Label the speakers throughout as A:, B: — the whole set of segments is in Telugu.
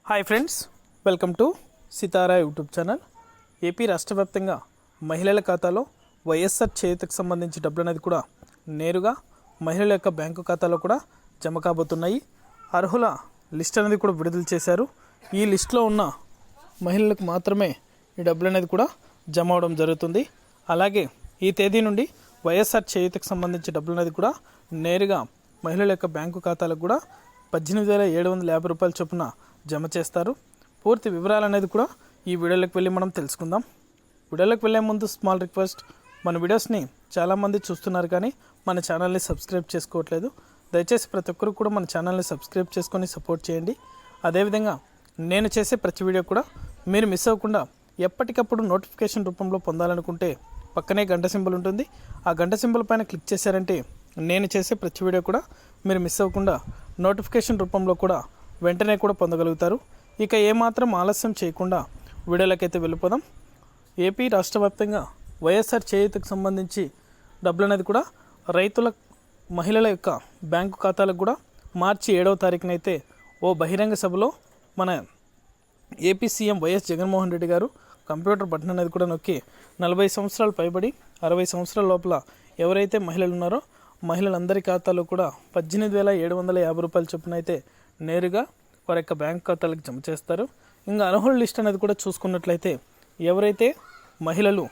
A: Hi friends, welcome to Sitara YouTube channel. AP రాష్ట్ర వ్యాప్తంగా మహిళల ఖాతాలో వైఎస్ఆర్ చేయూతకు సంబంధించి డబ్బులు అనేది కూడా నేరుగా మహిళల యొక్క బ్యాంకు ఖాతాలో కూడా జమ కాబోతున్నాయి. అర్హుల లిస్ట్ అనేది కూడా విడుదల చేశారు. ఈ లిస్టులో ఉన్న మహిళలకు మాత్రమే ఈ డబ్బులు అనేది కూడా జమ అవడం జరుగుతుంది. అలాగే ఈ తేదీ నుండి వైఎస్ఆర్ చేయూతకు సంబంధించి డబ్బులు అనేది కూడా నేరుగా మహిళల యొక్క బ్యాంకు ఖాతాలకు కూడా 18,750 రూపాయల చొప్పున జమ చేస్తారు. పూర్తి వివరాలు అనేది కూడా ఈ వీడియోలోకి వెళ్ళి మనం తెలుసుకుందాం. వీడియోలోకి వెళ్ళే ముందు స్మాల్ రిక్వెస్ట్, మన వీడియోస్ని చాలామంది చూస్తున్నారు కానీ మన ఛానల్ని సబ్స్క్రైబ్ చేసుకోవట్లేదు. దయచేసి ప్రతి ఒక్కరు కూడా మన ఛానల్ని సబ్స్క్రైబ్ చేసుకొని సపోర్ట్ చేయండి. అదేవిధంగా నేను చేసే ప్రతి వీడియో కూడా మీరు మిస్ అవ్వకుండా ఎప్పటికప్పుడు నోటిఫికేషన్ రూపంలో పొందాలనుకుంటే పక్కనే గంట సింబల్ ఉంటుంది. ఆ గంట సింబల్ పైన క్లిక్ చేశారంటే నేను చేసే ప్రతి వీడియో కూడా మీరు మిస్ అవ్వకుండా నోటిఫికేషన్ రూపంలో కూడా వెంటనే కూడా పొందగలుగుతారు. ఇక ఏమాత్రం ఆలస్యం చేయకుండా వీడియోలకైతే వెళ్ళిపోదాం. ఏపీ రాష్ట్ర వ్యాప్తంగా వైఎస్ఆర్ చేయూతకు సంబంధించి డబ్బులు అనేది కూడా రైతుల మహిళల యొక్క బ్యాంకు ఖాతాలకు కూడా మార్చి 7వ తారీఖునైతే ఓ బహిరంగ సభలో మన AP CM YS Jaganmohan Reddy గారు కంప్యూటర్ బటన్ అనేది కూడా నొక్కి 40 సంవత్సరాలు పైబడి 60 సంవత్సరాల లోపల ఎవరైతే మహిళలు ఉన్నారో మహిళలందరి ఖాతాలో కూడా 18,750 రూపాయల చొప్పున అయితే నేరుగా వారి యొక్క బ్యాంక్ ఖాతాలకు జమ చేస్తారు. ఇంకా అర్హుల లిస్ట్ అనేది కూడా చూసుకున్నట్లయితే ఎవరైతే మహిళలు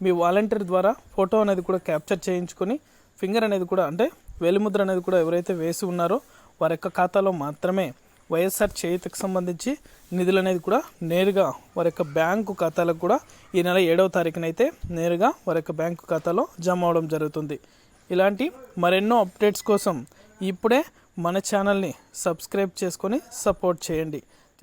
A: మీ వాలంటీర్ ద్వారా ఫోటో అనేది కూడా క్యాప్చర్ చేయించుకొని ఫింగర్ అనేది కూడా అంటే వేలిముద్ర అనేది కూడా ఎవరైతే వేసి ఉన్నారో వారి యొక్క ఖాతాలో మాత్రమే వైఎస్ఆర్ చేయూతకు సంబంధించి నిధులు అనేది కూడా నేరుగా వారి యొక్క బ్యాంకు ఖాతాలకు కూడా ఈ నెల 7వ తారీఖునైతే నేరుగా వారి యొక్క బ్యాంకు ఖాతాలో జమ అవడం జరుగుతుంది. ఇలాంటి మరెన్నో అప్డేట్స్ కోసం ఇప్పుడే మన ఛానల్ని సబ్స్క్రైబ్ చేసుకొని సపోర్ట్ చేయండి.